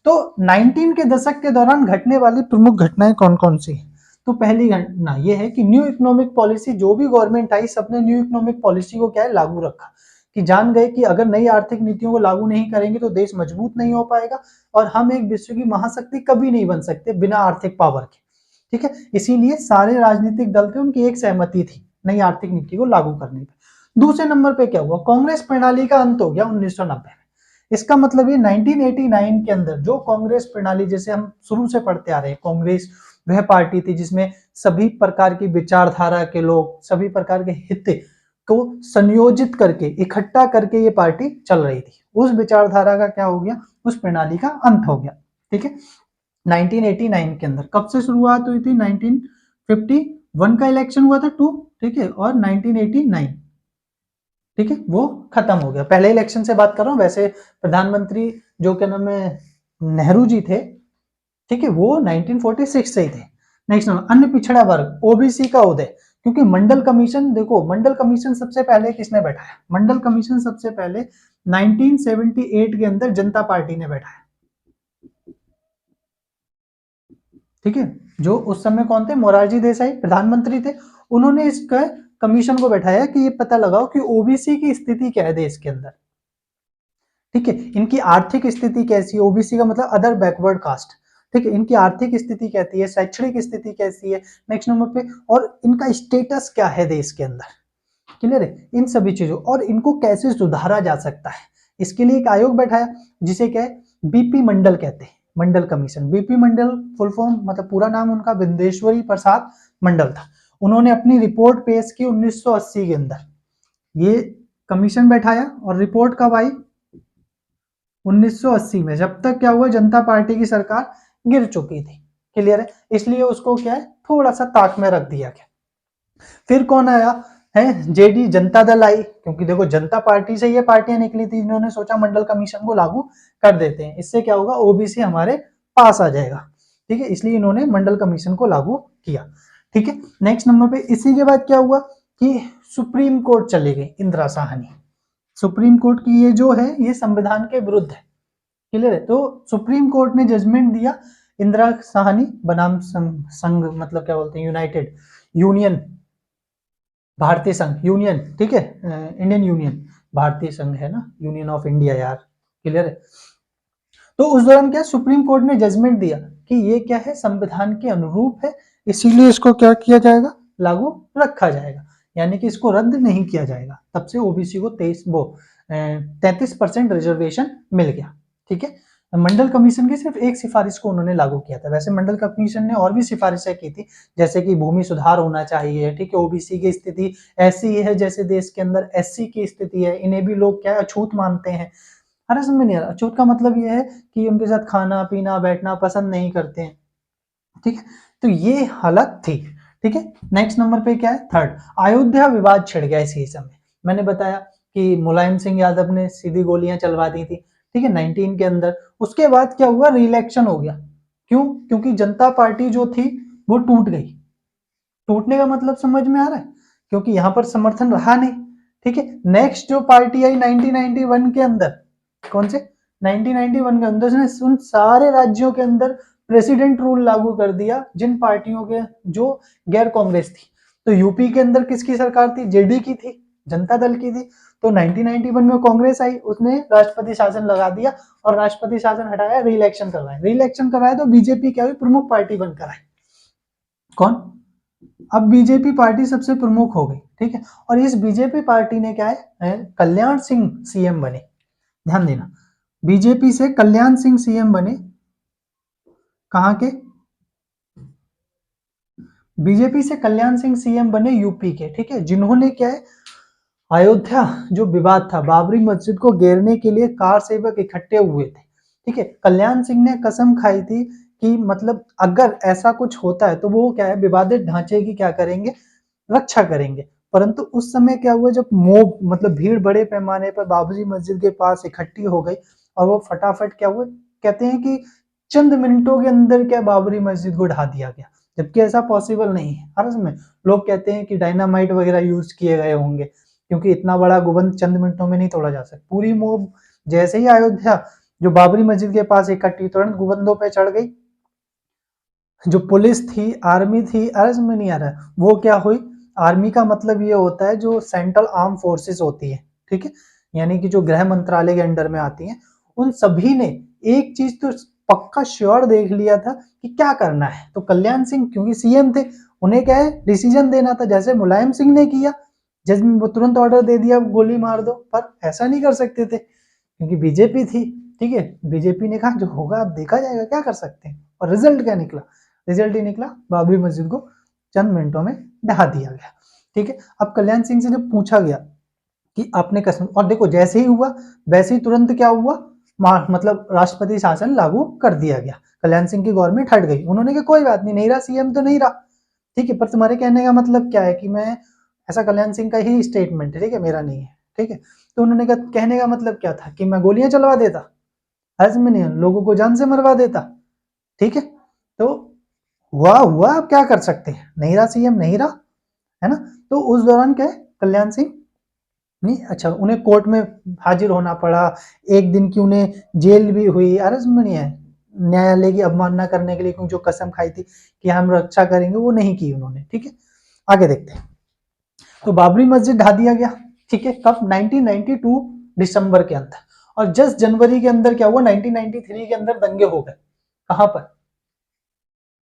तो 19 के दशक के दौरान घटने वाली प्रमुख घटनाएं कौन कौन सी? तो पहली घटना ये है कि न्यू इकोनॉमिक पॉलिसी, जो भी गवर्नमेंट आई सबने न्यू इकोनॉमिक पॉलिसी को क्या है लागू रखा, कि जान गए कि अगर नई आर्थिक नीतियों को लागू नहीं करेंगे तो देश मजबूत नहीं हो पाएगा और हम एक विश्व की महाशक्ति कभी नहीं बन सकते बिना आर्थिक पावर के। ठीक है, इसीलिए सारे राजनीतिक दल थे उनकी एक सहमति थी नई आर्थिक नीति को लागू करने पे। दूसरे नंबर पे क्या हुआ, कांग्रेस प्रणाली का अंत हो गया 1990 में। इसका मतलब ये 1989 के अंदर जो कांग्रेस प्रणाली, जैसे हम शुरू से पढ़ते आ रहे हैं, कांग्रेस वह पार्टी थी जिसमें सभी प्रकार की विचारधारा के लोग, सभी प्रकार के हित को संयोजित करके इकट्ठा करके ये पार्टी चल रही थी। उस विचारधारा का क्या हो गया, उस प्रणाली का अंत हो गया। ठीक है, 1989 के अंदर कब से शुरुआत हुई थी, 1951 का इलेक्शन हुआ था 2, ठीक है, और 1989, ठीक है, वो खत्म हो गया। पहले इलेक्शन से बात कर रहा हूँ, वैसे प्रधानमंत्री जो क्या नाम है नेहरू जी थे, ठीक है, वो 1946 से ही थे। नेक्स्ट नंबर, अन्य पिछड़ा वर्ग, ओबीसी का उदय, क्योंकि मंडल कमीशन, देखो मंडल कमीशन सबसे पहले किसने बैठाया, मंडल कमीशन सबसे पहले 1978 के अंदर जनता पार्टी ने बैठाया। ठीक है, जो उस समय कौन थे, मोरारजी देसाई प्रधानमंत्री थे, उन्होंने इसका कमीशन को बैठाया कि ये पता लगाओ कि ओबीसी की स्थिति क्या है देश के अंदर। ठीक है, इनकी आर्थिक स्थिति कैसी है, ओबीसी का मतलब अदर बैकवर्ड कास्ट। ठीक है, इनकी आर्थिक स्थिति कैसी है, शैक्षणिक स्थिति कैसी है, नेक्स्ट नंबर पे, और इनका स्टेटस क्या है देश के अंदर। क्लियर है, इन सभी चीजों, और इनको कैसे सुधारा जा सकता है, इसके लिए एक आयोग बैठाया जिसे क्या है बीपी मंडल कहते हैं, मंडल कमीशन। बीपी मंडल फुल फॉर्म मतलब पूरा नाम उनका बिंदेश्वरी प्रसाद मंडल था। उन्होंने अपनी रिपोर्ट पेश की 1980 के अंदर, ये कमीशन बैठाया और रिपोर्ट कब आई, 1980 में, जब तक क्या हुआ जनता पार्टी की सरकार गिर चुकी थी। क्लियर है, इसलिए उसको क्या है थोड़ा सा ताक में रख दिया गया। फिर कौन आया है, जेडी जनता दल आई, क्योंकि देखो जनता पार्टी से ये पार्टियां निकली थी, इन्होंने सोचा मंडल कमीशन को लागू कर देते हैं, इससे क्या होगा ओबीसी हमारे पास आ जाएगा। ठीक है, इसलिए इन्होंने मंडल कमीशन को लागू किया। ठीक है, नेक्स्ट नंबर पे इसी के बाद क्या हुआ कि सुप्रीम कोर्ट चले गए इंदिरा साहनी। सुप्रीम कोर्ट की ये जो है ये संविधान के विरुद्ध है। क्लियर है, तो सुप्रीम कोर्ट ने जजमेंट दिया, इंदिरा साहनी बनाम संघ मतलब क्या बोलते हैं यूनाइटेड यूनियन, भारतीय संघ यूनियन, ठीक है, इंडियन यूनियन, भारतीय संघ है ना, यूनियन ऑफ इंडिया यार। क्लियर है, तो उस दौरान क्या सुप्रीम कोर्ट ने जजमेंट दिया कि ये क्या है संविधान के अनुरूप है, इसीलिए इसको क्या किया जाएगा, लागू रखा जाएगा, यानी कि इसको रद्द नहीं किया जाएगा। तब से ओबीसी को 33% रिजर्वेशन मिल गया। ठीक है, मंडल कमीशन की सिर्फ एक सिफारिश को उन्होंने लागू किया था, वैसे मंडल कमीशन ने और भी सिफारिशें की थी, जैसे कि भूमि सुधार होना चाहिए। ठीक है, ओबीसी की स्थिति ऐसी है जैसे देश के अंदर एससी की स्थिति है, इन्हें भी लोग क्या अछूत मानते हैं। अरे समझ में नहीं आ रहा, अछूत का मतलब ये है कि उनके साथ खाना पीना बैठना पसंद नहीं करते हैं। ठीक है, तो ये हालत थी। ठीक है, नेक्स्ट नंबर पे क्या है, थर्ड, अयोध्या विवाद छिड़ गया इसी समय। मैंने बताया कि मुलायम सिंह यादव ने सीधी गोलियां चलवा दी थी, ठीक है, 19 के अंदर। उसके बाद क्या हुआ, री-इलेक्शन हो गया। क्यों, क्योंकि जनता पार्टी जो थी वो टूट गई। टूटने का मतलब समझ में आ रहा है, क्योंकि यहां पर समर्थन रहा नहीं। ठीक है, नेक्स्ट जो पार्टी आई 1991 के अंदर, कौन से 1991 के अंदर ने उन सारे राज्यों के अंदर प्रेसिडेंट रूल लागू कर दिया जिन पार्टियों के जो गैर कांग्रेस थी। तो यूपी के अंदर किसकी सरकार थी, जेडी की थी, जनता दल की थी। तो 1991 में कांग्रेस आई, उसने राष्ट्रपति शासन लगा दिया और राष्ट्रपति शासन हटाया, री इलेक्शन करवाया। री इलेक्शन करवाया तो बीजेपी क्या हुई, प्रमुख पार्टी बनकर आई। कौन, अब बीजेपी पार्टी सबसे प्रमुख हो गई। ठीक है, और इस बीजेपी पार्टी ने क्या है कल्याण सिंह सीएम बने। ध्यान देना, बीजेपी से कल्याण सिंह सीएम बने, कहां के, बीजेपी से कल्याण सिंह सीएम बने यूपी के। ठीक है, जिन्होंने क्या है अयोध्या जो विवाद था, बाबरी मस्जिद को घेरने के लिए कार सेवक इकट्ठे हुए थे। ठीक है, कल्याण सिंह ने कसम खाई थी कि मतलब अगर ऐसा कुछ होता है तो वो क्या है विवादित ढांचे की क्या करेंगे, रक्षा करेंगे। परंतु उस समय क्या हुआ, जब मोब मतलब भीड़ बड़े पैमाने पर बाबरी मस्जिद के पास इकट्ठी हो गई और वो फटाफट क्या हुआ, कहते हैं कि चंद मिनटों के अंदर क्या बाबरी मस्जिद को ढा दिया गया, जबकि ऐसा पॉसिबल नहीं है। हर समय लोग कहते हैं कि डायनामाइट वगैरह यूज किए गए होंगे, क्योंकि इतना बड़ा गुबंद चंद मिनटों में नहीं तोड़ा जा सकता। पूरी मोब जैसे ही अयोध्या जो बाबरी मस्जिद के पास इकट्ठी तुरंत गुबंदों पे चढ़ गई। जो पुलिस थी, आर्मी थी, अर्ज में नहीं आ रहा है, वो क्या हुई, आर्मी का मतलब ये होता है जो सेंट्रल आर्म फोर्सेस होती है, ठीक है, यानी कि जो गृह मंत्रालय के अंडर में आती हैं, उन सभी ने एक चीज तो पक्का श्योर देख लिया था कि क्या करना है। तो कल्याण सिंह क्योंकि सीएम थे, उन्हें क्या है डिसीजन देना था, जैसे मुलायम सिंह ने किया, जज में वो तुरंत ऑर्डर दे दिया गोली मार दो, पर ऐसा नहीं कर सकते थे क्योंकि बीजेपी थी, ठीक है, बीजेपी ने कहा जो होगा अब देखा जाएगा, क्या कर सकते हैं। और रिजल्ट क्या निकला, रिजल्ट ही निकला, बाबरी मस्जिद को चंद मिनटों में ढहा दिया गया, ठीक है। अब कल्याण सिंह से जब पूछा गया कि आपने कसम, और देखो जैसे ही हुआ वैसे ही तुरंत क्या हुआ, मतलब राष्ट्रपति शासन लागू कर दिया गया, कल्याण सिंह की गवर्नमेंट हट गई, उन्होंने कहा कोई बात नहीं, नहीं रहा सीएम तो नहीं रहा, ठीक है, पर तुम्हारे कहने का मतलब क्या है कि मैं, ऐसा कल्याण सिंह का ही स्टेटमेंट है, ठीक है, मेरा नहीं है, ठीक है। तो उन्होंने कहा कहने का मतलब क्या था कि मैं गोलियां चलवा देता, हज में नहीं, लोगों को जान से मरवा देता, ठीक है। तो हुआ हुआ, अब क्या कर सकते हैं, नहीं रहा सीएम, नहीं रहा, है ना। तो उस दौरान क्या है, कल्याण सिंह नहीं, अच्छा उन्हें कोर्ट में हाजिर होना पड़ा, एक दिन की उन्हें जेल भी हुई, अर्ज में नहीं है, न्यायालय की अवमानना करने के लिए, क्योंकि जो कसम खाई थी कि हम रक्षा करेंगे वो नहीं की उन्होंने, ठीक है। आगे देखते हैं। तो बाबरी मस्जिद ढा दिया गया, ठीक है, कब, 1992 दिसंबर के अंदर। और जस्ट जनवरी के अंदर क्या हुआ, 1993 के अंदर दंगे हो गए, कहां पर,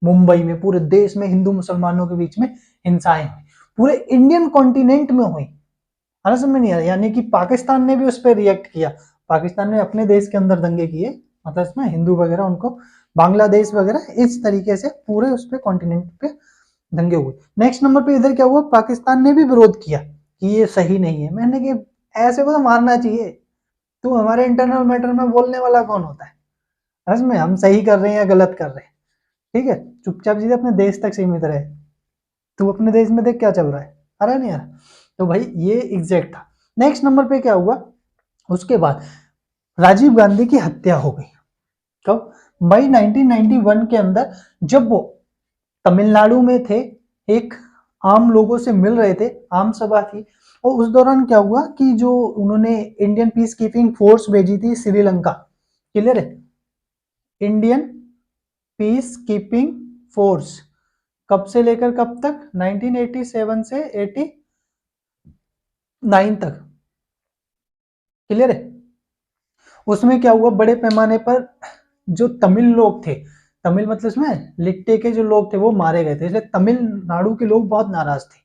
मुंबई में, पूरे देश में हिंदू मुसलमानों के बीच में हिंसाएं हुई, पूरे इंडियन कॉन्टिनेंट में हुई, है समझ में नहीं आया, यानी कि पाकिस्तान ने भी उस पर रिएक्ट किया, पाकिस्तान ने अपने देश के अंदर दंगे किए, मतलब इसमें हिंदू वगैरह उनको, बांग्लादेश वगैरह, इस तरीके से पूरे उस पे कॉन्टिनेंट पे दंगे हुए। नेक्स्ट नंबर पे इधर क्या हुआ, पाकिस्तान ने भी विरोध किया कि ये सही नहीं है, मैंने कि ऐसे को तो मारना चाहिए, तू हमारे इंटरनल मैटर में बोलने वाला कौन होता है, रस में हम सही कर रहे हैं या गलत कर रहे हैं, ठीक है, चुपचाप चीजें अपने देश तक सीमित रहे, तू अपने देश में देख क्या चल रहा है, अरे नहीं यार। तो भाई ये एग्जैक्ट था। नेक्स्ट नंबर पे क्या हुआ, उसके बाद राजीव गांधी की हत्या हो गई, कब, मई 1991 के अंदर, जब वो तमिलनाडु में थे, एक आम लोगों से मिल रहे थे, आम सभा थी, और उस दौरान क्या हुआ कि जो उन्होंने इंडियन पीस कीपिंग फोर्स भेजी थी श्रीलंका, क्लियर है, इंडियन पीस कीपिंग फोर्स, कब से लेकर कब तक, 1987 से 89 तक, क्लियर है। उसमें क्या हुआ, बड़े पैमाने पर जो तमिल लोग थे, तमिल मतलब इसमें लिट्टे के जो लोग थे वो मारे गए थे, इसलिए तमिलनाडु के लोग बहुत नाराज थे।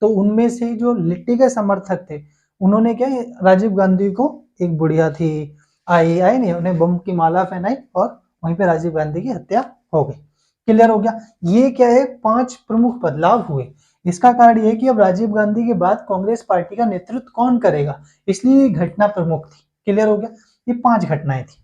तो उनमें से जो लिट्टे के समर्थक थे, उन्होंने क्या, राजीव गांधी को, एक बुढ़िया थी, आई आई नहीं, उन्हें बम की माला पहनाई और वहीं पे राजीव गांधी की हत्या हो गई, क्लियर हो गया। ये क्या है, 5 प्रमुख बदलाव हुए। इसका कारण यह है कि अब राजीव गांधी के बाद कांग्रेस पार्टी का नेतृत्व कौन करेगा, इसलिए ये घटना प्रमुख थी, क्लियर हो गया। ये 5 घटनाएं थी।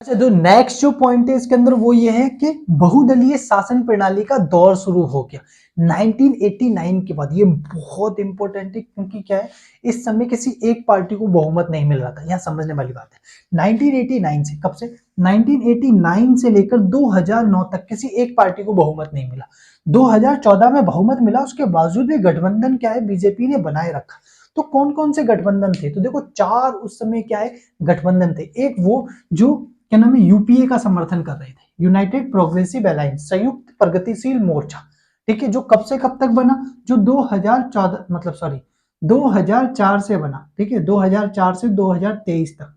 अच्छा, जो नेक्स्ट जो पॉइंट है इसके अंदर वो ये है कि बहुदलीय शासन प्रणाली का दौर शुरू हो गया 1989 के बाद। ये बहुत इंपॉर्टेंट है क्योंकि क्या है, इस समय किसी एक पार्टी को बहुमत नहीं मिल रहा था, यहां समझने वाली बात है। 1989 से, कब से, 1989 से लेकर 2009 तक किसी एक पार्टी को बहुमत नहीं मिला। 2014 में बहुमत मिला, उसके बावजूद भी गठबंधन क्या है, बीजेपी ने बनाए रखा। तो कौन कौन से गठबंधन थे, तो देखो 4 उस समय क्या है गठबंधन थे। एक वो जो क्या नाम है, यूपीए का समर्थन कर रहे थे, यूनाइटेड प्रोग्रेसिव अलायंस, संयुक्त प्रगतिशील मोर्चा, ठीक है, जो कब से कब तक बना, जो 2014 मतलब सॉरी 2004 से बना, ठीक है, 2004 से 2023 तक,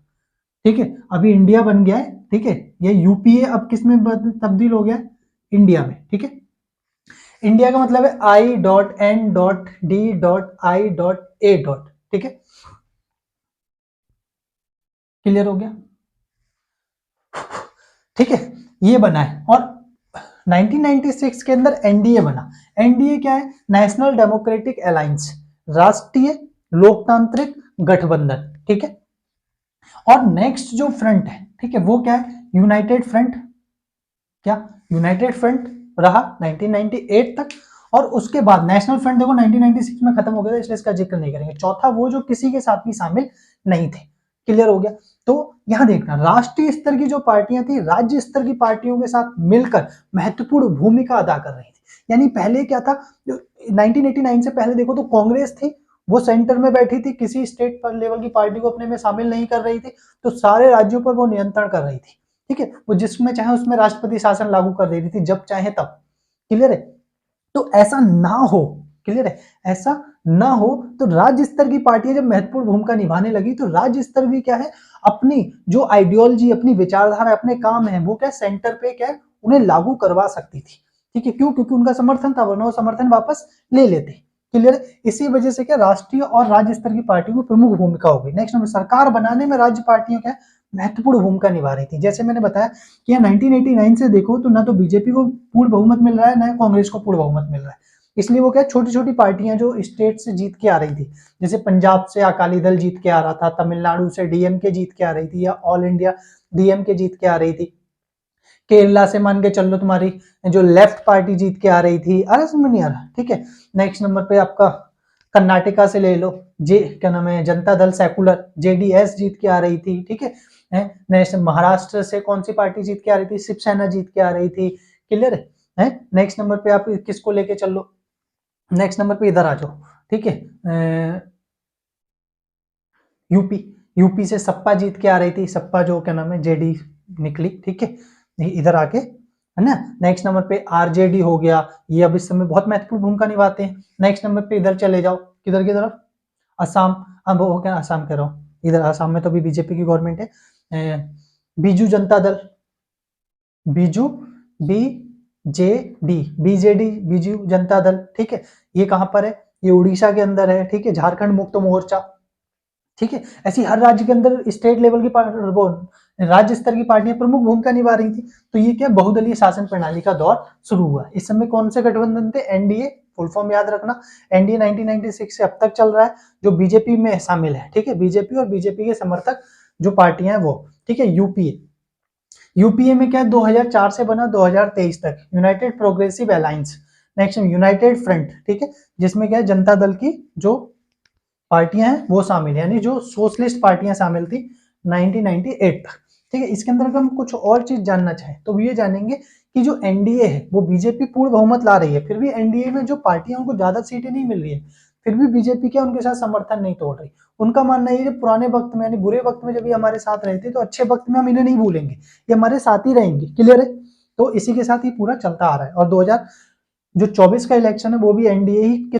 ठीक है। अभी इंडिया बन गया है, ठीक है, ये यूपीए अब किस में तब्दील हो गया, इंडिया में, ठीक है। इंडिया का मतलब है I.N.D.I.A. ठीक है, क्लियर हो गया, ठीक है, ये बना है। और 1996 के अंदर एनडीए बना। एनडीए क्या है, नेशनल डेमोक्रेटिक अलायंस, राष्ट्रीय लोकतांत्रिक गठबंधन, ठीक है। और नेक्स्ट जो फ्रंट है, ठीक है, वो क्या है, यूनाइटेड फ्रंट, क्या यूनाइटेड फ्रंट रहा 1998 तक। और उसके बाद नेशनल फ्रंट देखो 1996 में खत्म हो गया था, इसलिए इसका जिक्र नहीं करेंगे। चौथा वो जो किसी के साथ भी शामिल नहीं थे, क्लियर हो गया। तो यहां देखना, राष्ट्रीय स्तर की जो पार्टियां थी राज्य स्तर की पार्टियों के साथ मिलकर महत्वपूर्ण भूमिका अदा कर रही थी। यानी पहले क्या था, 1989 से पहले देखो तो कांग्रेस थी, वो सेंटर में बैठी थी, किसी स्टेट पर लेवल की पार्टी को अपने में शामिल नहीं कर रही थी, तो सारे राज्यों पर वो नियंत्रण कर रही थी, ठीक है। वो जिसमें चाहे उसमें राष्ट्रपति शासन लागू कर दे रही थी, जब चाहे तब। क्लियर है? तो ऐसा ना हो, क्लियर है, ऐसा ना हो, तो राज्य स्तर की पार्टियां जब महत्वपूर्ण भूमिका निभाने लगी, तो राज्य स्तर भी क्या है, अपनी जो आइडियोलॉजी, अपनी विचारधारा, अपने काम है, वो क्या सेंटर पे क्या उन्हें लागू करवा सकती थी, ठीक है। क्यों? क्योंकि उनका समर्थन था, वरना वो समर्थन वापस ले लेते। क्लियर है? इसी वजह से क्या राष्ट्रीय और राज्य स्तर की पार्टियों की प्रमुख भूमिका हो गई। नेक्स्ट नंबर, सरकार बनाने में राज्य पार्टियां क्या महत्वपूर्ण भूमिका निभा रही थी। जैसे मैंने बताया कि 1989 से देखो तो ना तो बीजेपी को पूर्ण बहुमत मिल रहा है, ना कांग्रेस को पूर्ण बहुमत मिल रहा है। इसलिए वो क्या छोटी छोटी पार्टियां जो स्टेट से जीत के आ रही थी, जैसे पंजाब से अकाली दल जीत के आ रहा था, तमिलनाडु से डीएमके जीत के आ रही थी, या ऑल इंडिया डीएमके जीत के आ रही थी, केरला से मान के चल लो तुम्हारी जो लेफ्ट पार्टी जीत के आ रही थी। अरे समझ नहीं आ रहा, ठीक है। नेक्स्ट नंबर पे आपका कर्नाटका से ले लो, जे क्या नाम है, जनता दल सेकुलर, जेडीएस जीत के आ रही थी, ठीक है। नेक्स्ट महाराष्ट्र से कौन सी पार्टी जीत के आ रही थी, शिवसेना जीत के आ रही थी। क्लियर है? नेक्स्ट नंबर पे आप किसको लेके चल लो, नेक्स्ट नंबर पे इधर आ जाओ, ठीक है। यूपी, यूपी से सपा जीत के आ रही थी, सपा जो क्या नाम है जेडी निकली, ठीक है, इधर आके, है ना। नेक्स्ट नंबर पे आरजेडी हो गया, ये अब इस समय बहुत महत्वपूर्ण भूमिका निभाते हैं। नेक्स्ट नंबर पे इधर चले जाओ, किधर की तरफ, असम, अब हो क्या असम कह रहा हूँ, इधर असम में तो अभी बीजेपी की गवर्नमेंट है। बीजू जनता दल, बीजू बीजेडी, बीजेडी बीजू जनता दल, ठीक है। ये कहां पर है, ये उड़ीसा के अंदर है, ठीक है। झारखंड मुक्त मोर्चा, ठीक है। ऐसी हर राज्य के अंदर स्टेट लेवल की राज्य स्तर की पार्टियां प्रमुख भूमिका निभा रही थी। तो ये क्या बहुदलीय शासन प्रणाली का दौर शुरू हुआ। इस समय कौन से गठबंधन थे, एनडीए, फुल फॉर्म याद रखना, एनडीए 1996 से अब तक चल रहा है, जो बीजेपी में शामिल है, ठीक है। बीजेपी और बीजेपी के समर्थक जो पार्टियां हैं वो, ठीक है। यूपीए, यूपीए में क्या 2004 से बना 2023 तक, United progressive alliance. Next United front, ठीक है, जिसमें क्या जनता दल की जो पार्टियां हैं वो शामिल है, यानी जो सोशलिस्ट पार्टियां शामिल थी 1998 तक, ठीक है। इसके अंदर अगर हम कुछ और चीज जानना चाहें तो ये जानेंगे कि जो एनडीए है वो बीजेपी पूर्ण बहुमत ला रही है, फिर भी एनडीए में जो पार्टियां को ज्यादा सीटें नहीं मिल रही है, फिर भी बीजेपी क्या उनके साथ समर्थन नहीं तोड़ रही। उनका मानना है, पुराने वक्त में यानी बुरे वक्त में जब ये हमारे साथ रहते तो अच्छे वक्त में हम इन्हें नहीं भूलेंगे, ये हमारे साथ ही रहेंगे। क्लियर है? तो इसी के साथ ही पूरा चलता आ रहा है। और 2024 का इलेक्शन है वो भी एनडीए ही